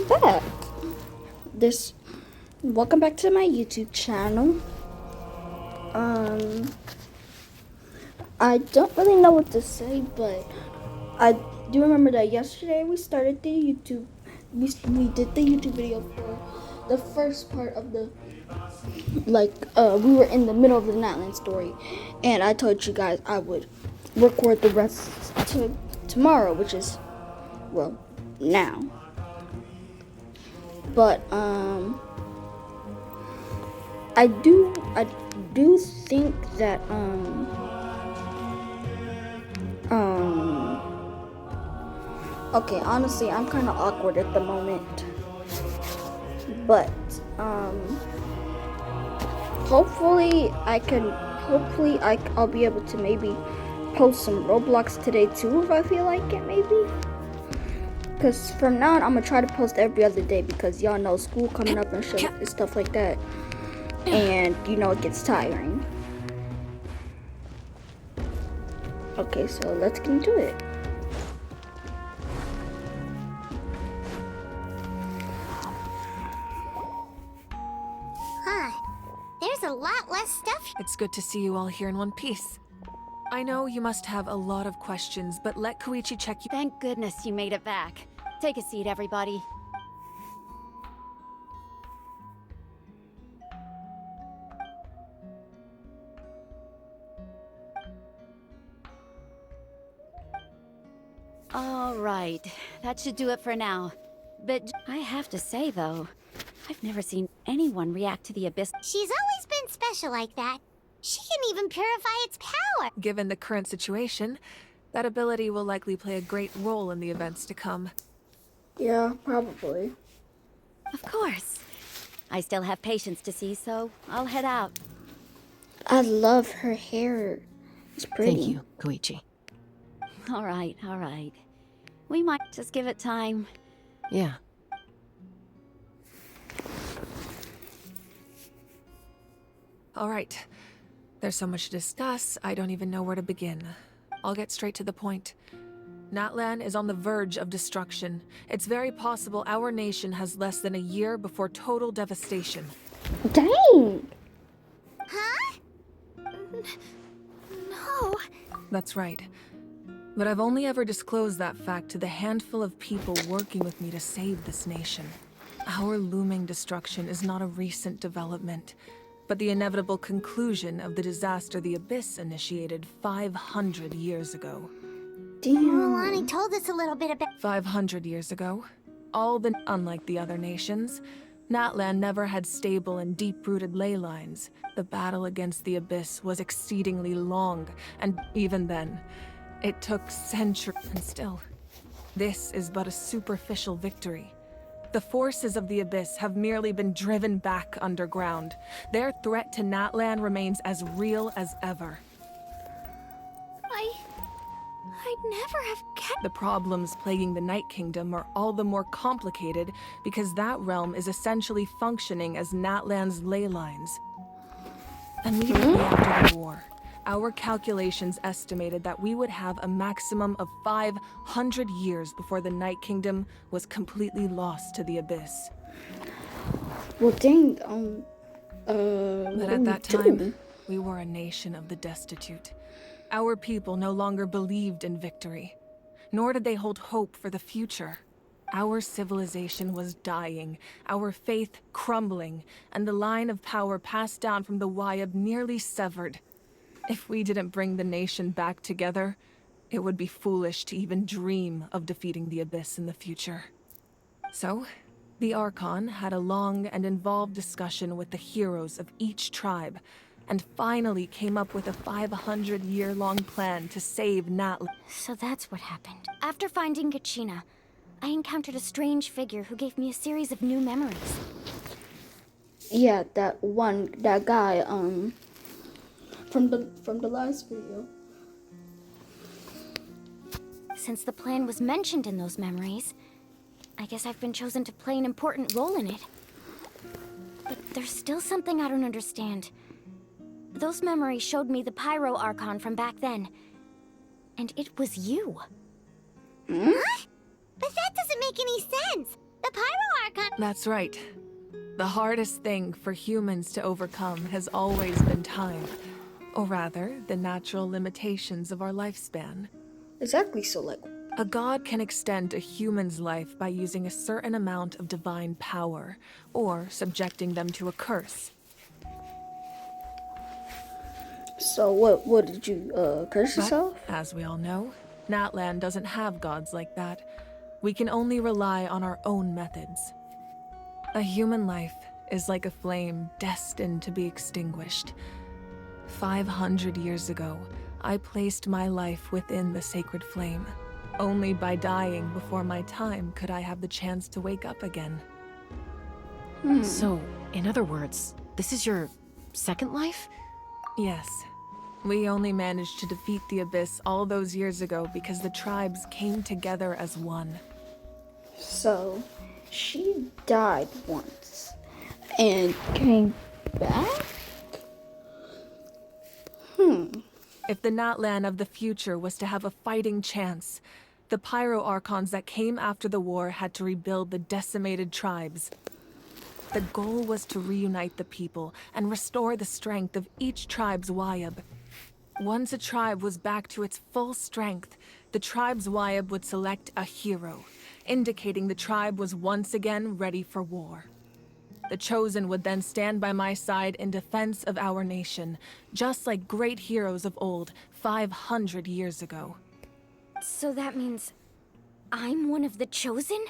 welcome back. This welcome back to my YouTube channel. I don't really know what to say, but I do remember that yesterday we started the YouTube. We did the YouTube video for the first part of the we were in the middle of the Natlan story, and I told you guys I would record the rest tomorrow, which is now. But I do think that okay, honestly, I'm kind of awkward at the moment, but hopefully I'll be able to maybe post some Roblox today too if I feel like it, maybe. Because from now on, I'm going to try to post every other day because y'all know school coming up and shit and stuff like that. And, you know, it gets tiring. Okay, so let's get into it. Huh. There's a lot less stuff. It's good to see you all here in one piece. I know you must have a lot of questions, but let Koichi check you. Thank goodness you made it back. Take a seat, everybody. All right, that should do it for now. But I have to say, though, I've never seen anyone react to the abyss. She's always been special like that. She can even purify its power. Given the current situation, that ability will likely play a great role in the events to come. Yeah, probably. Of course. I still have patients to see, so I'll head out. I love her hair. It's pretty. Thank you, Koichi. All right, all right. We might just give it time. Yeah. All right. There's so much to discuss, I don't even know where to begin. I'll get straight to the point. Natlan is on the verge of destruction. It's very possible our nation has less than a year before total devastation. Dang! Huh? No. That's right. But I've only ever disclosed that fact to the handful of people working with me to save this nation. Our looming destruction is not a recent development, but the inevitable conclusion of the disaster the Abyss initiated 500 years ago. Damn. Lonnie told us a little bit about... 500 years ago, unlike the other nations, Natlan never had stable and deep-rooted ley lines. The battle against the Abyss was exceedingly long, and even then, it took centuries. And still, this is but a superficial victory. The forces of the Abyss have merely been driven back underground. Their threat to Natlan remains as real as ever. I'd never have kept... The problems plaguing the Night Kingdom are all the more complicated because that realm is essentially functioning as Natlan's ley lines. Immediately after the war, our calculations estimated that we would have a maximum of 500 years before the Night Kingdom was completely lost to the Abyss. Well, dang, But at that time, we were a nation of the destitute. Our people no longer believed in victory, nor did they hold hope for the future. Our civilization was dying, our faith crumbling, and the line of power passed down from the Wayab nearly severed. If we didn't bring the nation back together, it would be foolish to even dream of defeating the Abyss in the future. So, the Archon had a long and involved discussion with the heroes of each tribe, and finally came up with a 500-year-long plan to save Natlan. So that's what happened. After finding Gachina, I encountered a strange figure who gave me a series of new memories. Yeah, that guy, from the last video. Since the plan was mentioned in those memories, I guess I've been chosen to play an important role in it. But there's still something I don't understand. Those memories showed me the Pyro Archon from back then. And it was you. Huh? But that doesn't make any sense! The Pyro Archon. That's right. The hardest thing for humans to overcome has always been time. Or rather, the natural limitations of our lifespan. Exactly. So like, A god can extend a human's life by using a certain amount of divine power, or subjecting them to a curse. so what did you curse But, yourself? as we all know, Natlan doesn't have gods like that. We can only rely on our own methods. A human life is like a flame destined to be extinguished. 500 years ago, I placed my life within the sacred flame. Only by dying before my time could I have the chance to wake up again. So, in other words, this is your second life? Yes. We only managed to defeat the Abyss all those years ago because the tribes came together as one. So she died once and came back. If the Natlan of the future was to have a fighting chance, the Pyro Archons that came after the war had to rebuild the decimated tribes. The goal was to reunite the people and restore the strength of each tribe's Wayab. Once a tribe was back to its full strength, the tribe's Wayab would select a hero, indicating the tribe was once again ready for war. The Chosen would then stand by my side in defense of our nation, just like great heroes of old, 500 years ago. So that means I'm one of the Chosen?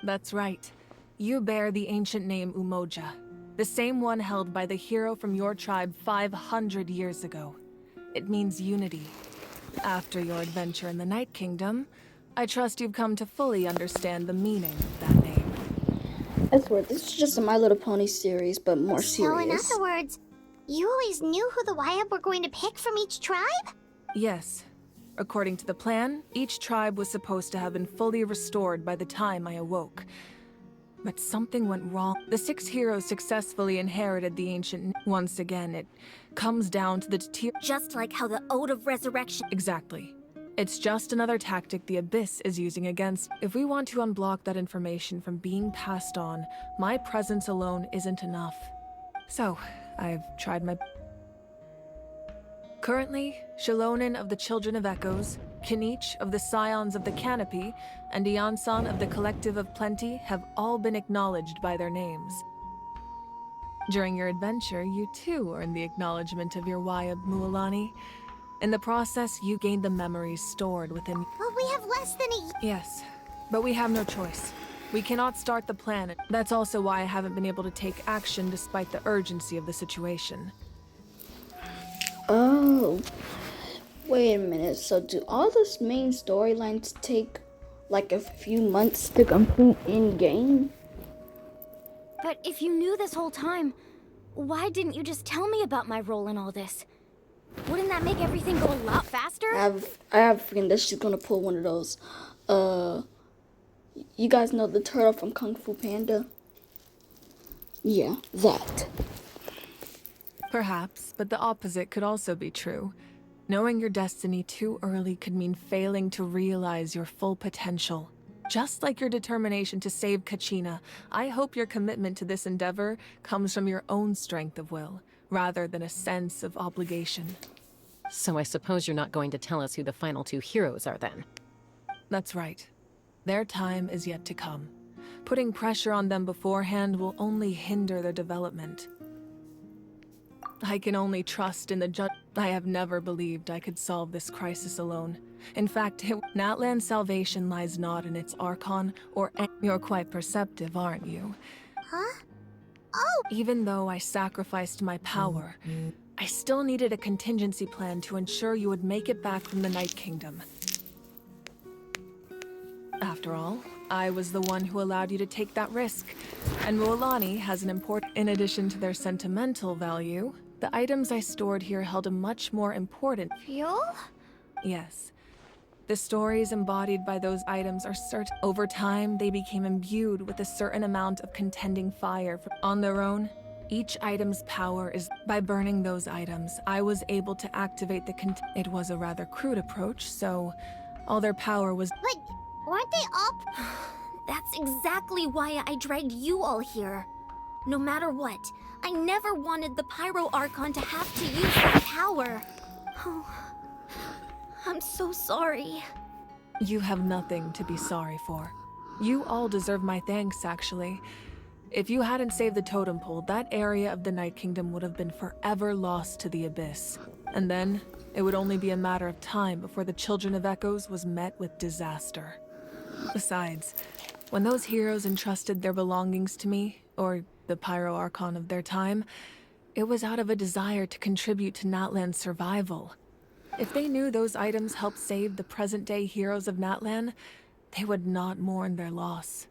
That's right. You bear the ancient name Umoja, the same one held by the hero from your tribe 500 years ago. It means unity. After your adventure in the Night Kingdom, I trust you've come to fully understand the meaning of that name. I swear, this is just a My Little Pony series, but more So in serious. other words, you always knew who the Wayab were going to pick from each tribe? Yes. According to the plan, each tribe was supposed to have been fully restored by the time I awoke. But something went wrong. The 6 heroes successfully inherited the ancient... Once again, it comes down to the Just like how the Ode of Resurrection... Exactly. It's just another tactic the Abyss is using against... If we want to unblock that information from being passed on, my presence alone isn't enough. So, I've tried my... Currently, Shilonin of the Children of Echoes, Kinich of the Scions of the Canopy, and Iansan of the Collective of Plenty have all been acknowledged by their names. During your adventure, you too earned the acknowledgement of your Wayab, Mualani. In the process, you gained the memories stored within... But we have less than a... Yes, but we have no choice. We cannot start the planet. That's also why I haven't been able to take action despite the urgency of the situation. Oh, wait a minute. So do all those main storylines take like a few months to complete in game? But if you knew this whole time, why didn't you just tell me about my role in all this? Wouldn't that make everything go a lot faster? I have a feeling that she's gonna pull one of those. You guys know the turtle from Kung Fu Panda? Yeah, that. Perhaps, but the opposite could also be true. Knowing your destiny too early could mean failing to realize your full potential. Just like your determination to save Kachina, I hope your commitment to this endeavor comes from your own strength of will, rather than a sense of obligation. So I suppose you're not going to tell us who the final 2 heroes are then? That's right. Their time is yet to come. Putting pressure on them beforehand will only hinder their development. I can only trust in the judge. I have never believed I could solve this crisis alone. In fact, Natlan's salvation lies not in its Archon or... You're quite perceptive, aren't you? Huh? Oh! Even though I sacrificed my power, I still needed a contingency plan to ensure you would make it back from the Night Kingdom. After all, I was the one who allowed you to take that risk, and Mualani has an important... In addition to their sentimental value, the items I stored here held a much more important... Fuel? Yes. The stories embodied by those items are certain. Over time, they became imbued with a certain amount of contending fire. On their own, each item's power is... By burning those items, I was able to activate the It was a rather crude approach, so all their power was... But weren't they all... That's exactly why I dragged you all here. No matter what, I never wanted the Pyro Archon to have to use that power. Oh, I'm so sorry. You have nothing to be sorry for. You all deserve my thanks, actually. If you hadn't saved the totem pole, that area of the Night Kingdom would have been forever lost to the Abyss. And then, it would only be a matter of time before the Children of Echoes was met with disaster. Besides, when those heroes entrusted their belongings to me, or the Pyro Archon of their time, it was out of a desire to contribute to Natlan's survival. If they knew those items helped save the present-day heroes of Natlan, they would not mourn their loss.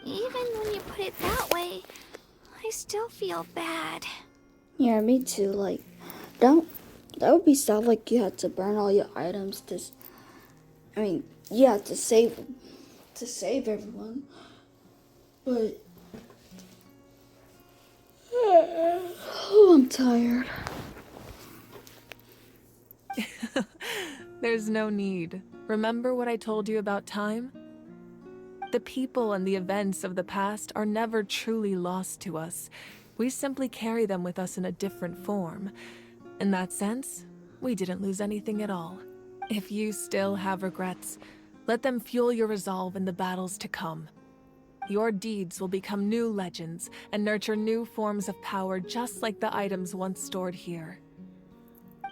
Even when you put it that way, I still feel bad. Yeah, me too. Like, that would be sad. Like, you had to burn all your items to. I mean, you had to save everyone. But oh, I'm tired. There's no need. Remember what I told you about time? The people and the events of the past are never truly lost to us. We simply carry them with us in a different form. In that sense, we didn't lose anything at all. If you still have regrets, let them fuel your resolve in the battles to come. Your deeds will become new legends and nurture new forms of power just like the items once stored here.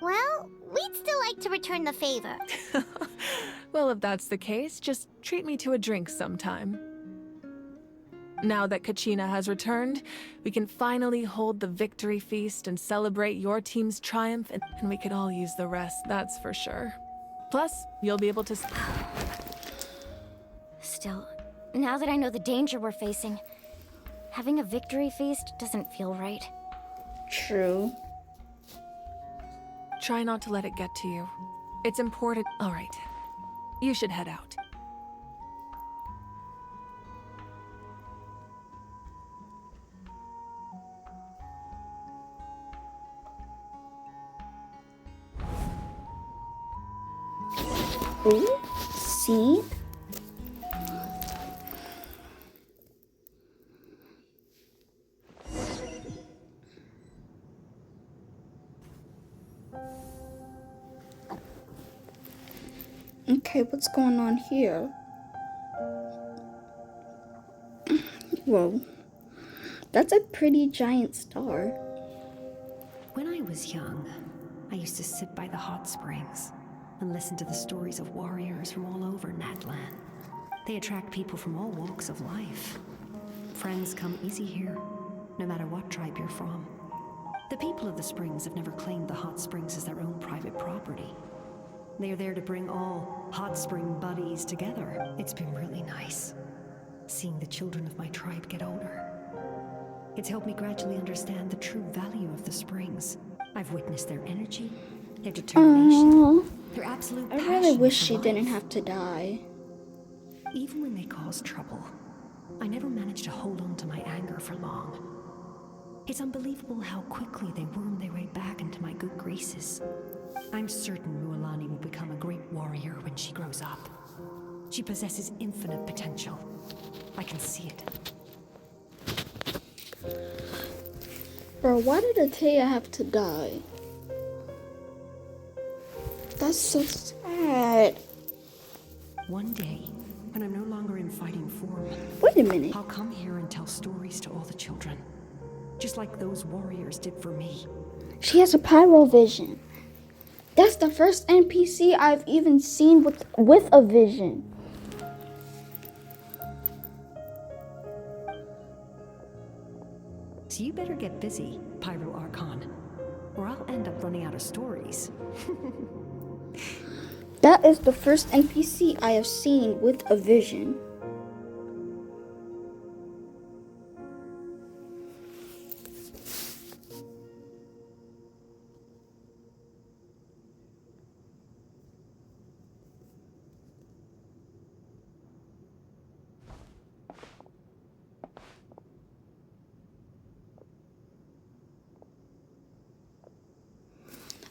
Well, we'd still like to return the favor. Well, if that's the case, just treat me to a drink sometime. Now that Kachina has returned, we can finally hold the victory feast and celebrate your team's triumph, and we could all use the rest, that's for sure. Plus, you'll be able to... Still, now that I know the danger we're facing, having a victory feast doesn't feel right. True. Try not to let it get to you. It's important. All right. You should head out. Ooh, see? Okay, what's going on here? Whoa. That's a pretty giant star. When I was young, I used to sit by the hot springs and listen to the stories of warriors from all over Natlan. They attract people from all walks of life. Friends come easy here, no matter what tribe you're from. The people of the springs have never claimed the hot springs as their own private property. They are there to bring all hot spring buddies together. It's been really nice, seeing the children of my tribe get older. It's helped me gradually understand the true value of the springs. I've witnessed their energy, their determination, their absolute I passion really wish for she didn't life. have to die. Even when they cause trouble, I never managed to hold on to my anger for long. It's unbelievable how quickly they worm their way back into my good graces. I'm certain Mualani will become a great warrior when she grows up. She possesses infinite potential. I can see it. Bro, why did Ataya have to die? That's so sad. One day, when I'm no longer in fighting form, Wait a minute. I'll come here and tell stories to all the children. Just like those warriors did for me. She has a pyro vision. That's the first NPC I've even seen with a vision. So you better get busy, Pyro Archon, or I'll end up running out of stories. That is the first NPC I have seen with a vision.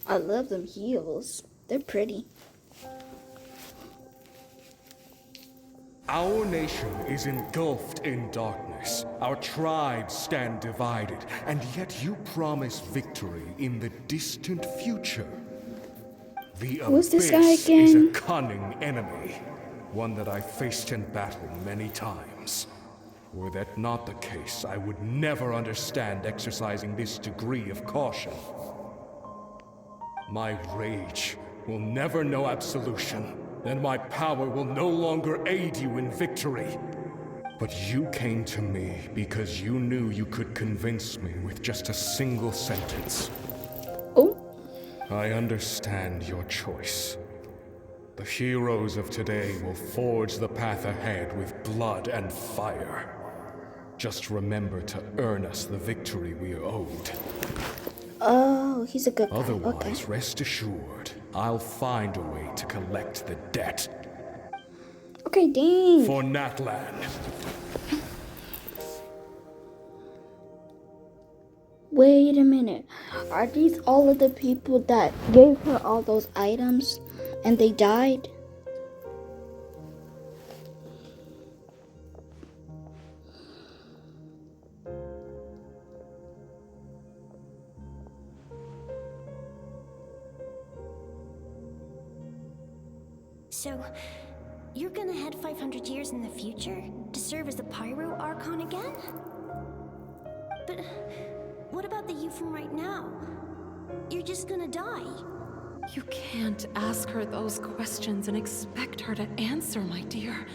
I love them heels. They're pretty. Our nation is engulfed in darkness. Our tribes stand divided, and yet you promise victory in the distant future. The Who's this guy Abyss is a again? cunning enemy, one that I faced in battle many times. Were that not the case, I would never understand exercising this degree of caution. My rage will never know absolution, and my power will no longer aid you in victory. But you came to me because you knew you could convince me with just a single sentence. Oh, I understand your choice. The heroes of today will forge the path ahead with blood and fire. Just remember to earn us the victory we are owed. oh, he's a good guy. Otherwise, Okay. rest assured, I'll find a way to collect the debt. Okay, dang. For Natlan. Wait a minute. Are these all of the people that gave her all those items and they died? So, you're gonna head 500 years in the future to serve as the Pyro Archon again? But what about the you from right now? You're just gonna die. You can't ask her those questions and expect her to answer, my dear.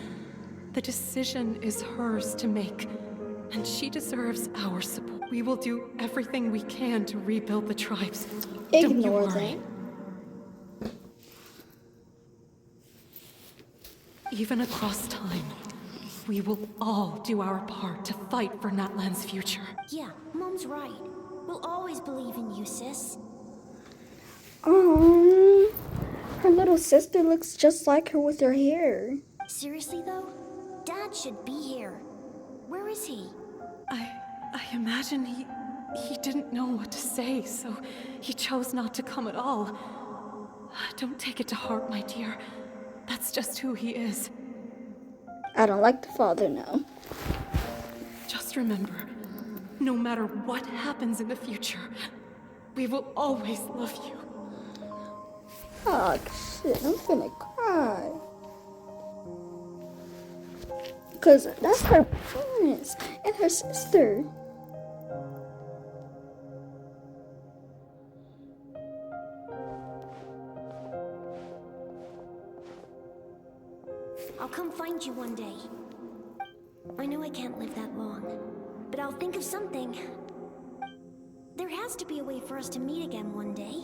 The decision is hers to make, and she deserves our support. We will do everything we can to rebuild the tribes. Don't you Ignore worry. that. Even across time, we will all do our part to fight for Natlan's future. Yeah, Mom's right. We'll always believe in you, sis. Her little sister looks just like her with her hair. Seriously though? Dad should be here. Where is he? I imagine he didn't know what to say, so he chose not to come at all. Don't take it to heart, my dear. That's just who he is. I don't like the father now. Just remember, no matter what happens in the future, we will always love you. Oh shit, I'm gonna cry. Cause that's her parents and her sister. I'll come find you one day. I know I can't live that long, but I'll think of something. There has to be a way for us to meet again one day.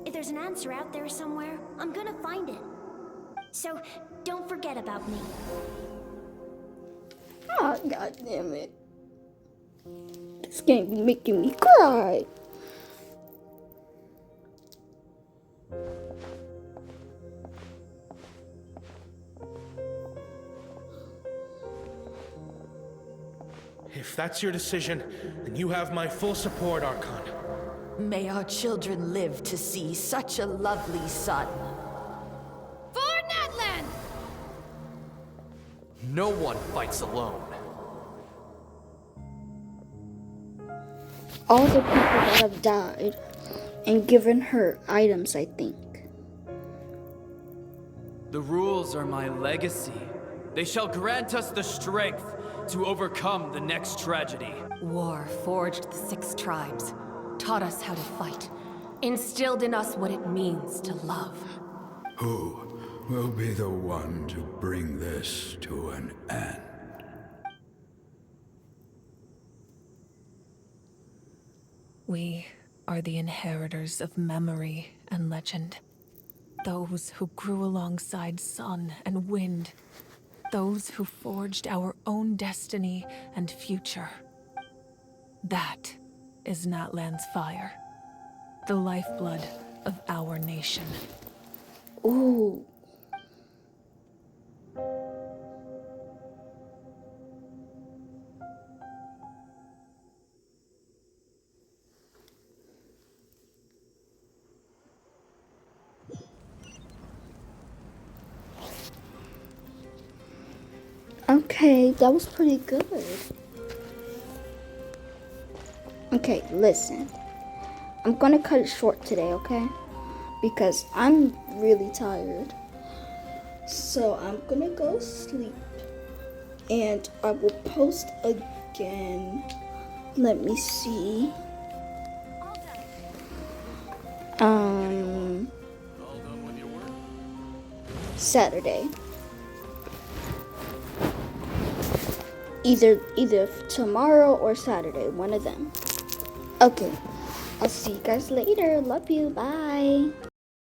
If there's an answer out there somewhere, I'm gonna find it. So, don't forget about me. Oh, god damn it. This game be making me cry. If that's your decision, then you have my full support, Archon. May our children live to see such a lovely son. For Natlan! No one fights alone. All the people that have died and given her items, I think. The rules are my legacy. They shall grant us the strength to overcome the next tragedy. War forged the 6 tribes, taught us how to fight, instilled in us what it means to love. Who will be the one to bring this to an end? We are the inheritors of memory and legend. Those who grew alongside sun and wind. Those who forged our own destiny and future. That is Natlan's fire. The lifeblood of our nation. Ooh. Okay, that was pretty good. Okay, listen. I'm gonna cut it short today, okay? Because I'm really tired. So I'm gonna go sleep. And I will post again. Let me see. Saturday. Either tomorrow or Saturday, one of them. Okay. I'll see you guys later. Love you. Bye.